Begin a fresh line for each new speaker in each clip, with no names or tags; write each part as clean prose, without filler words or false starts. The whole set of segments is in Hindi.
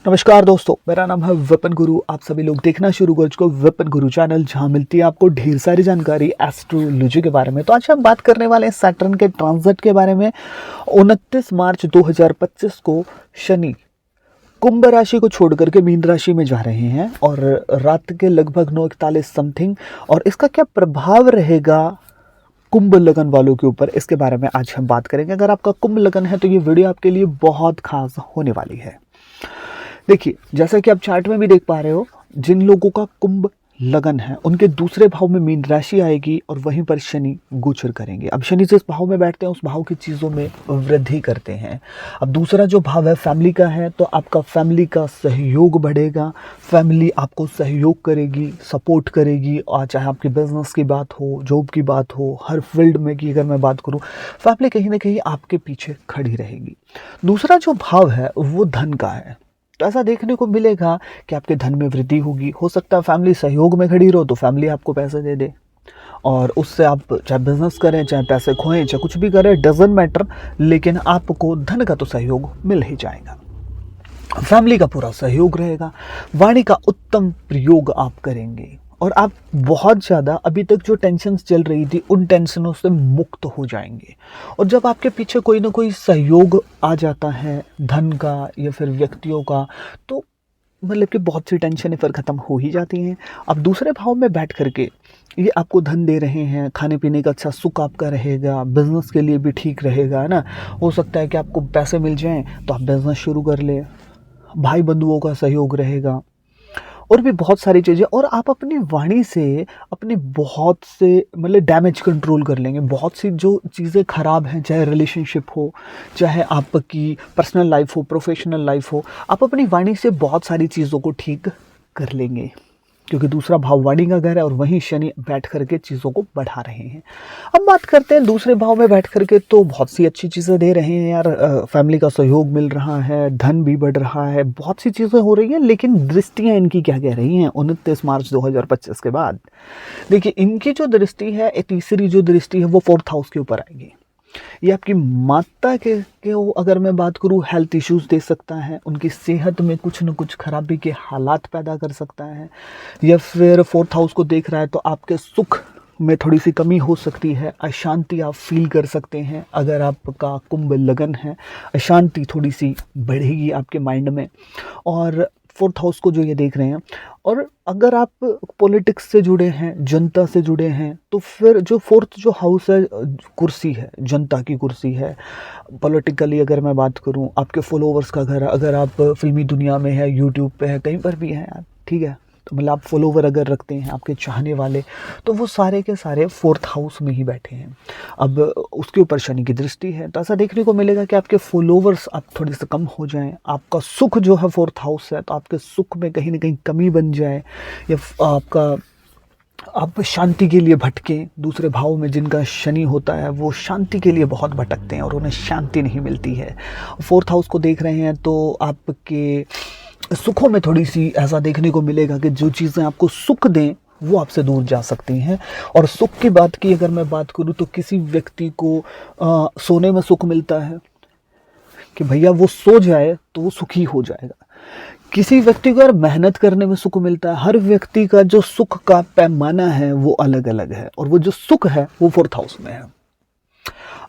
नमस्कार दोस्तों, मेरा नाम है विपिन गुरु। आप सभी लोग देखना शुरू कर चुके हो विपिन गुरु चैनल, जहां मिलती है आपको ढेर सारी जानकारी एस्ट्रोलॉजी के बारे में। तो आज हम बात करने वाले हैं सैटर्न के ट्रांजिट के बारे में। 29 मार्च 2025 को शनि कुंभ राशि को छोड़कर के मीन राशि में जा रहे हैं और रात के लगभग 9:41 समथिंग। और इसका क्या प्रभाव रहेगा कुंभ लगन वालों के ऊपर, इसके बारे में आज हम बात करेंगे। अगर आपका कुंभ लगन है तो ये वीडियो आपके लिए बहुत खास होने वाली है। देखिए, जैसा कि आप चार्ट में भी देख पा रहे हो, जिन लोगों का कुंभ लगन है उनके दूसरे भाव में मीन राशि आएगी और वहीं पर शनि गोचर करेंगे। अब शनि जिस भाव में बैठते हैं उस भाव की चीज़ों में वृद्धि करते हैं। अब दूसरा जो भाव है फैमिली का है, तो आपका फैमिली का सहयोग बढ़ेगा। फैमिली आपको सहयोग करेगी, सपोर्ट करेगी, और चाहे आपकी बिजनेस की बात हो, जॉब की बात हो, हर फील्ड में की अगर मैं बात करूँ, फैमिली कहीं ना कहीं आपके पीछे खड़ी रहेगी। दूसरा जो भाव है वो धन का है। तो ऐसा देखने को मिलेगा कि आपके धन में वृद्धि होगी। हो सकता है फैमिली सहयोग में खड़ी रहो तो फैमिली आपको पैसे दे दे, और उससे आप चाहे बिजनेस करें, चाहे पैसे खोएं, चाहे कुछ भी करें, डजंट मैटर, लेकिन आपको धन का तो सहयोग मिल ही जाएगा। फैमिली का पूरा सहयोग रहेगा। वाणी का उत्तम प्रयोग आप करेंगे और आप बहुत ज़्यादा अभी तक जो टेंशन चल रही थी उन टेंशनों से मुक्त हो जाएंगे। और जब आपके पीछे कोई ना कोई सहयोग आ जाता है धन का या फिर व्यक्तियों का, तो मतलब कि बहुत सी टेंशनें फिर ख़त्म हो ही जाती हैं। अब दूसरे भाव में बैठ करके ये आपको धन दे रहे हैं, खाने पीने का अच्छा सुख आपका रहेगा, बिजनेस के लिए भी ठीक रहेगा, है ना। हो सकता है कि आपको पैसे मिल जाएं तो आप बिजनेस शुरू कर ले, भाई बंधुओं का सहयोग रहेगा और भी बहुत सारी चीज़ें। और आप अपनी वाणी से अपने बहुत से मतलब डैमेज कंट्रोल कर लेंगे। बहुत सी जो चीज़ें ख़राब हैं, चाहे रिलेशनशिप हो, चाहे आपकी पर्सनल लाइफ हो, प्रोफेशनल लाइफ हो, आप अपनी वाणी से बहुत सारी चीज़ों को ठीक कर लेंगे, क्योंकि दूसरा भाव वाणी का घर है और वहीं शनि बैठ करके चीज़ों को बढ़ा रहे हैं। अब बात करते हैं दूसरे भाव में बैठ करके, तो बहुत सी अच्छी चीज़ें दे रहे हैं यार। फैमिली का सहयोग मिल रहा है, धन भी बढ़ रहा है, बहुत सी चीज़ें हो रही हैं। लेकिन दृष्टियाँ इनकी क्या कह रही हैं 29 मार्च 2025 के बाद? देखिए, इनकी जो दृष्टि है, तीसरी जो दृष्टि है वो 4th हाउस के ऊपर आएगी। ये आपकी माता के वो अगर मैं बात करूँ, हेल्थ इश्यूज दे सकता है, उनकी सेहत में कुछ न कुछ खराबी के हालात पैदा कर सकता है। या फिर 4th हाउस को देख रहा है तो आपके सुख में थोड़ी सी कमी हो सकती है, अशांति आप फील कर सकते हैं। अगर आपका कुंभ लगन है, अशांति थोड़ी सी बढ़ेगी आपके माइंड में। और 4th हाउस को जो ये देख रहे हैं, और अगर आप पॉलिटिक्स से जुड़े हैं, जनता से जुड़े हैं, तो फिर जो 4th जो हाउस है, कुर्सी है, जनता की कुर्सी है। पॉलिटिकली अगर मैं बात करूं, आपके फॉलोवर्स का घर है। अगर आप फिल्मी दुनिया में है, यूट्यूब पे है, कहीं पर भी हैं यार, ठीक है, तो मतलब आप फॉलोवर अगर रखते हैं, आपके चाहने वाले, तो वो सारे के सारे 4th हाउस में ही बैठे हैं। अब उसके ऊपर शनि की दृष्टि है, तो ऐसा देखने को मिलेगा कि आपके फॉलोवर्स आप थोड़े से कम हो जाएं। आपका सुख जो है 4th हाउस है, तो आपके सुख में कहीं ना कहीं कमी बन जाए, या आप शांति के लिए भटकें। दूसरे भाव में जिनका शनि होता है वो शांति के लिए बहुत भटकते हैं और उन्हें शांति नहीं मिलती है। 4th हाउस को देख रहे हैं तो आपके सुखों में थोड़ी सी ऐसा देखने को मिलेगा कि जो चीज़ें आपको सुख दें वो आपसे दूर जा सकती हैं। और सुख की बात की अगर मैं बात करूं, तो किसी व्यक्ति को सोने में सुख मिलता है कि भैया वो सो जाए तो वो सुखी हो जाएगा। किसी व्यक्ति को अगर मेहनत करने में सुख मिलता है। हर व्यक्ति का जो सुख का पैमाना है वो अलग अलग है, और वो जो सुख है वो 4th हाउस में है।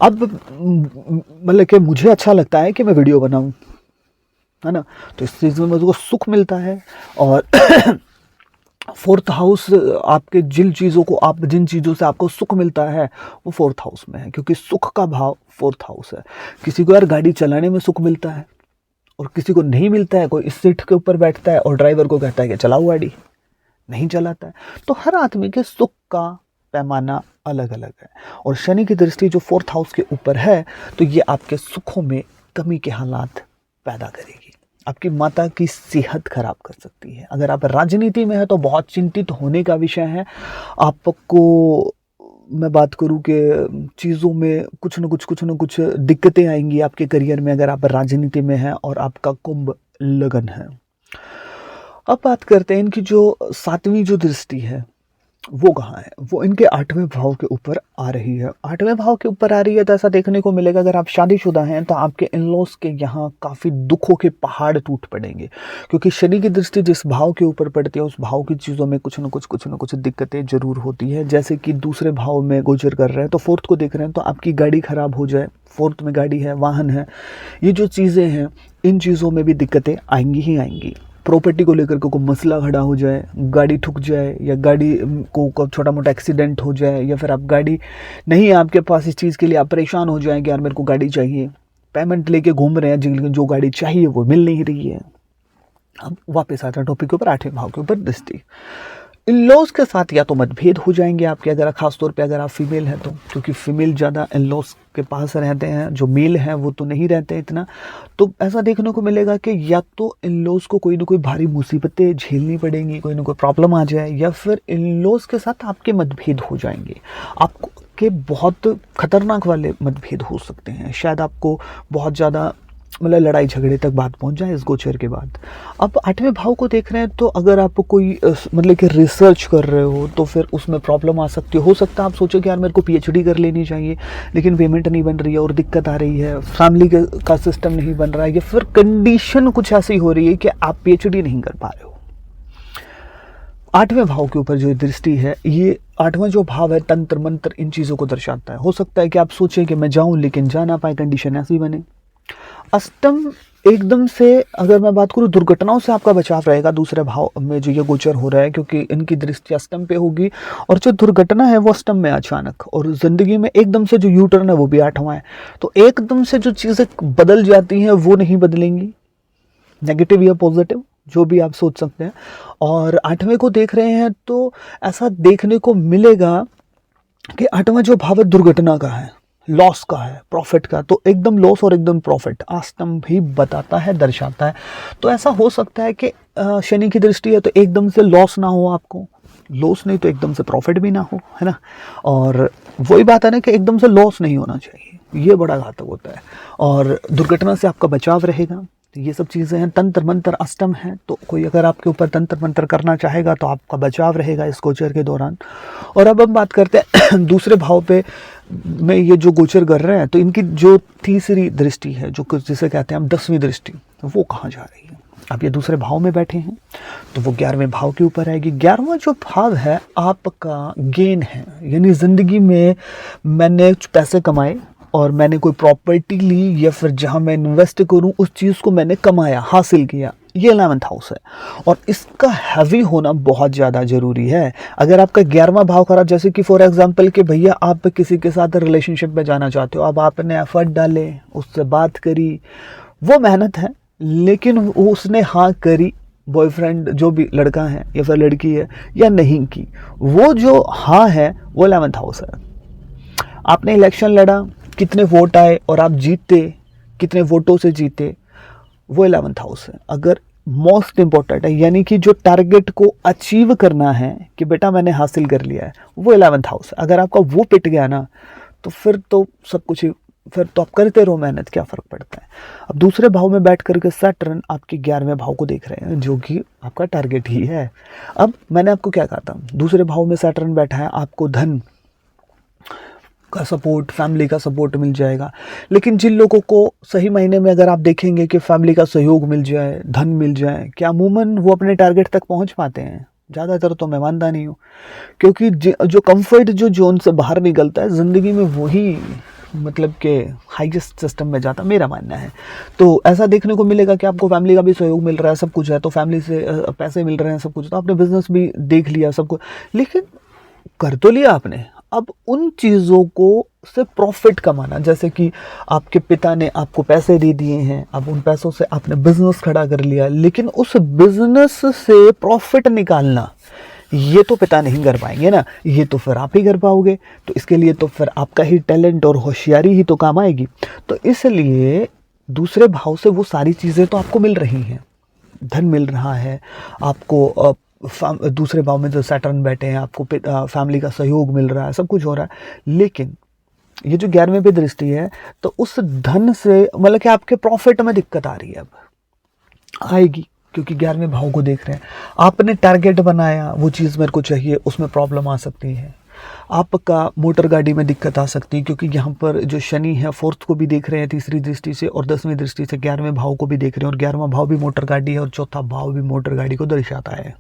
अब मतलब कि मुझे अच्छा लगता है कि मैं वीडियो बनाऊं, है ना, तो इस चीज़ में मुझको सुख मिलता है। और 4th हाउस आपके जिन चीज़ों से आपको सुख मिलता है वो 4th हाउस में है, क्योंकि सुख का भाव 4th हाउस है। किसी को यार गाड़ी चलाने में सुख मिलता है और किसी को नहीं मिलता है। कोई इस सीट के ऊपर बैठता है और ड्राइवर को कहता है कि चलाओ गाड़ी, नहीं चलाता है। तो हर आदमी के सुख का पैमाना अलग अलग है। और शनि की दृष्टि जो 4th हाउस के ऊपर है, तो ये आपके सुखों में कमी के हालात पैदा करेगी। आपकी माता की सेहत खराब कर सकती है। अगर आप राजनीति में है तो बहुत चिंतित होने का विषय है। आपको मैं बात करूं कि चीज़ों में कुछ न कुछ दिक्कतें आएंगी आपके करियर में, अगर आप राजनीति में हैं और आपका कुंभ लगन है। अब बात करते हैं इनकी जो 7वीं जो दृष्टि है, वो कहाँ है? वो इनके 8वें भाव के ऊपर आ रही है। 8वें भाव के ऊपर आ रही है तो ऐसा देखने को मिलेगा, अगर आप शादीशुदा हैं तो आपके इन-लॉज़ के यहाँ काफ़ी दुखों के पहाड़ टूट पड़ेंगे, क्योंकि शनि की दृष्टि जिस भाव के ऊपर पड़ती है उस भाव की चीज़ों में कुछ न कुछ दिक्कतें ज़रूर होती है। जैसे कि दूसरे भाव में गोचर कर रहे हैं तो 4th को देख रहे हैं तो आपकी गाड़ी खराब हो जाए, 4th में गाड़ी है, वाहन है, ये जो चीज़ें हैं इन चीज़ों में भी दिक्कतें आएँगी ही आएँगी। प्रॉपर्टी को लेकर के कोई मसला खड़ा हो जाए, गाड़ी ठुक जाए, या गाड़ी को छोटा मोटा एक्सीडेंट हो जाए, या फिर आप गाड़ी नहीं है आपके पास, इस चीज़ के लिए आप परेशान हो जाएं कि यार मेरे को गाड़ी चाहिए, पेमेंट लेके घूम रहे हैं, लेकिन जो गाड़ी चाहिए वो मिल नहीं रही है। अब वापस आता है टॉपिक के ऊपर, 8वें भाव के ऊपर दृष्टि। इन लॉज के साथ या तो मतभेद हो जाएंगे आपके, अगर खासतौर पे अगर आप फीमेल हैं तो, क्योंकि फीमेल ज़्यादा इन लॉज के पास रहते हैं, जो मेल हैं वो तो नहीं रहते इतना। तो ऐसा देखने को मिलेगा कि या तो इन लॉज को कोई ना कोई भारी मुसीबतें झेलनी पड़ेंगी, कोई ना कोई प्रॉब्लम आ जाए, या फिर इन लॉज के साथ आपके मतभेद हो जाएंगे। आपको के बहुत खतरनाक वाले मतभेद हो सकते हैं, शायद आपको बहुत ज़्यादा मतलब लड़ाई झगड़े तक बात पहुंच जाए इस गोचर के बाद। अब 8वें भाव को देख रहे हैं तो अगर आप कोई मतलब कि रिसर्च कर रहे हो तो फिर उसमें प्रॉब्लम आ सकती हो सकता है आप सोचो कि यार मेरे को पीएचडी कर लेनी चाहिए, लेकिन पेमेंट नहीं बन रही है और दिक्कत आ रही है, फैमिली का सिस्टम नहीं बन रहा है, या फिर कंडीशन कुछ ऐसी हो रही है कि आप पीएचडी नहीं कर पा रहे हो। 8वें भाव के ऊपर जो दृष्टि है, ये 8वां जो भाव है तंत्र मंत्र इन चीज़ों को दर्शाता है। हो सकता है कि आप सोचें कि मैं जाऊं लेकिन जा ना पाए, कंडीशन ऐसी बने। अष्टम एकदम से अगर मैं बात करूं, दुर्घटनाओं से आपका बचाव रहेगा दूसरे भाव में जो ये गोचर हो रहा है, क्योंकि इनकी दृष्टि अष्टम पे होगी, और जो दुर्घटना है वो अष्टम में अचानक, और ज़िंदगी में एकदम से जो यू टर्न है वो भी 8वां है। तो एकदम से जो चीज़ें बदल जाती हैं वो नहीं बदलेंगी, नेगेटिव या पॉजिटिव जो भी आप सोच सकते हैं। और 8वें को देख रहे हैं तो ऐसा देखने को मिलेगा कि 8वां जो भाव है दुर्घटना का है, लॉस का है, प्रॉफिट का, तो एकदम लॉस और एकदम प्रॉफिट अष्टम भी बताता है, दर्शाता है। तो ऐसा हो सकता है कि शनि की दृष्टि है तो एकदम से लॉस ना हो आपको, लॉस नहीं तो एकदम से प्रॉफिट भी ना हो, है ना। और वही बात है ना कि एकदम से लॉस नहीं होना चाहिए, ये बड़ा घातक होता है, और दुर्घटना से आपका बचाव रहेगा। तो ये सब चीज़ें हैं। तंत्र मंत्र अष्टम है तो कोई अगर आपके ऊपर तंत्र मंत्र करना चाहेगा तो आपका बचाव रहेगा इस गोचर के दौरान। और अब हम बात करते हैं दूसरे भाव पे में ये जो गोचर कर रहे हैं, तो इनकी जो तीसरी दृष्टि है, जो जिसे कहते हैं हम 10वीं दृष्टि, वो कहाँ जा रही है। अब ये दूसरे भाव में बैठे हैं तो वो 11वें भाव के ऊपर आएगी। 11वां जो भाव है आपका गेन है, यानी ज़िंदगी में मैंने पैसे कमाए और मैंने कोई प्रॉपर्टी ली, या फिर जहां मैं इन्वेस्ट करूं उस चीज़ को मैंने कमाया, हासिल किया, ये 11th हाउस है। और इसका हैवी होना बहुत ज़्यादा ज़रूरी है। अगर आपका 11वां भाव खराब, जैसे कि फॉर एग्जांपल कि भैया आप किसी के साथ रिलेशनशिप में जाना चाहते हो, अब आपने एफर्ट डाले, उससे बात करी, वो मेहनत है, लेकिन उसने हाँ करी, बॉयफ्रेंड जो भी लड़का है या फिर लड़की है, या नहीं की, वो जो हाँ है वो 11th हाउस है। आपने इलेक्शन लड़ा, कितने वोट आए और आप जीते, कितने वोटों से जीते, वो 11th हाउस है। अगर मोस्ट इंपॉर्टेंट है, यानी कि जो टारगेट को अचीव करना है कि बेटा मैंने हासिल कर लिया है, वो 11th हाउस है। अगर आपका वो पिट गया ना तो फिर तो सब कुछ ही, फिर तो आप करते रहो मेहनत, क्या फ़र्क पड़ता है। अब दूसरे भाव में बैठ करके सैटर्न आपके 11वें भाव को देख रहे हैं, जो कि आपका टारगेट ही है। अब मैंने आपको क्या कहा था, दूसरे भाव में सैटर्न बैठा है, आपको धन का सपोर्ट, फैमिली का सपोर्ट मिल जाएगा। लेकिन जिन लोगों को सही महीने में अगर आप देखेंगे कि फैमिली का सहयोग मिल जाए, धन मिल जाए, क्या अमूमन वो अपने टारगेट तक पहुंच पाते हैं? ज़्यादातर तो मैं मानता नहीं हूँ, क्योंकि जो कंफर्ट जो जोन से बाहर निकलता है ज़िंदगी में, वही मतलब कि हाईएस्ट सिस्टम में जाता, मेरा मानना है। तो ऐसा देखने को मिलेगा कि आपको फैमिली का भी सहयोग मिल रहा है, सब कुछ है, तो फैमिली से पैसे मिल रहे हैं, सब कुछ, तो आपने बिजनेस भी देख लिया, सब कुछ, लेकिन कर तो लिया आपने। अब उन चीज़ों को से प्रॉफिट कमाना, जैसे कि आपके पिता ने आपको पैसे दे दिए हैं, अब उन पैसों से आपने बिजनेस खड़ा कर लिया, लेकिन उस बिजनेस से प्रॉफिट निकालना ये तो पिता नहीं कर पाएंगे ना, ये तो फिर आप ही कर पाओगे। तो इसके लिए तो फिर आपका ही टैलेंट और होशियारी ही तो काम आएगी। तो इसलिए दूसरे भाव से वो सारी चीज़ें तो आपको मिल रही हैं, धन मिल रहा है आपको, दूसरे भाव में जो सैटर्न बैठे हैं आपको फैमिली का सहयोग मिल रहा है, सब कुछ हो रहा है। लेकिन ये जो 11वें पे दृष्टि है तो उस धन से मतलब कि आपके प्रॉफिट में दिक्कत आ रही है, अब आएगी, क्योंकि 11वें भाव को देख रहे हैं। आपने टारगेट बनाया, वो चीज़ मेरे को चाहिए, उसमें प्रॉब्लम आ सकती है। आपका मोटर गाड़ी में दिक्कत आ सकती है, क्योंकि यहाँ पर जो शनि है 4th को भी देख रहे हैं तीसरी दृष्टि से, और 10वीं दृष्टि से 11वें भाव को भी देख रहे हैं, और 11वां भाव भी मोटर गाड़ी है और चौथा भाव भी मोटर गाड़ी को दर्शाता है।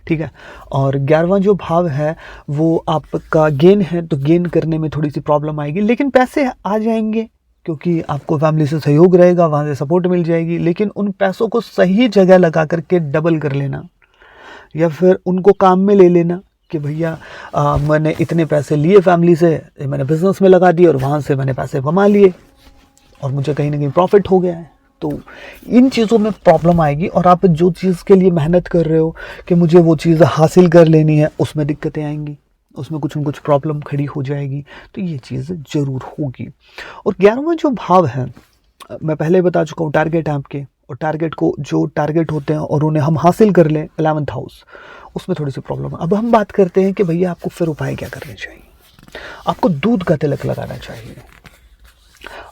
ठीक है, और 11वां जो भाव है वो आपका गेन है, तो गेन करने में थोड़ी सी प्रॉब्लम आएगी, लेकिन पैसे आ जाएंगे क्योंकि आपको फैमिली से सहयोग रहेगा, वहाँ से सपोर्ट मिल जाएगी। लेकिन उन पैसों को सही जगह लगा करके डबल कर लेना, या फिर उनको काम में ले लेना कि भैया मैंने इतने पैसे लिए फैमिली से, मैंने बिजनेस में लगा दिए और वहाँ से मैंने पैसे कमा लिए और मुझे कहीं ना कहीं प्रॉफिट हो गया है। तो इन चीज़ों में प्रॉब्लम आएगी, और आप जो चीज़ के लिए मेहनत कर रहे हो कि मुझे वो चीज़ हासिल कर लेनी है, उसमें दिक्कतें आएंगी, उसमें कुछ न कुछ प्रॉब्लम खड़ी हो जाएगी। तो ये चीज़ ज़रूर होगी। और 11वां जो भाव है, मैं पहले बता चुका हूँ, टारगेट है आपके, और टारगेट को जो टारगेट होते हैं और उन्हें हम हासिल कर लें 11th हाउस, उसमें थोड़ी सी प्रॉब्लम है। अब हम बात करते हैं कि भैया आपको फिर उपाय क्या करने चाहिए। आपको दूध का तिलक लगाना चाहिए,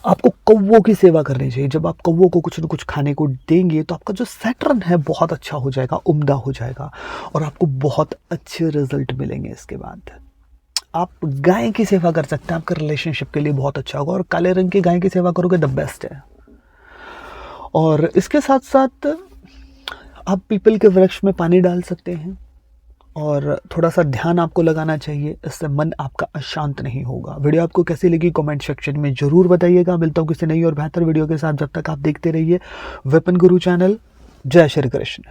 आपको कौवों की सेवा करनी चाहिए। जब आप कौवों को कुछ न कुछ खाने को देंगे तो आपका जो सैटर्न है बहुत अच्छा हो जाएगा, उम्दा हो जाएगा, और आपको बहुत अच्छे रिजल्ट मिलेंगे। इसके बाद आप गाय की सेवा कर सकते हैं, आपका रिलेशनशिप के लिए बहुत अच्छा होगा, और काले रंग की गाय की सेवा करोगे द बेस्ट है। और इसके साथ साथ आप पीपल के वृक्ष में पानी डाल सकते हैं, और थोड़ा सा ध्यान आपको लगाना चाहिए, इससे मन आपका अशांत नहीं होगा। वीडियो आपको कैसी लगी कमेंट सेक्शन में ज़रूर बताइएगा। मिलता हूँ किसी नई और बेहतर वीडियो के साथ, जब तक आप देखते रहिए वेपन गुरु चैनल। जय श्री कृष्ण।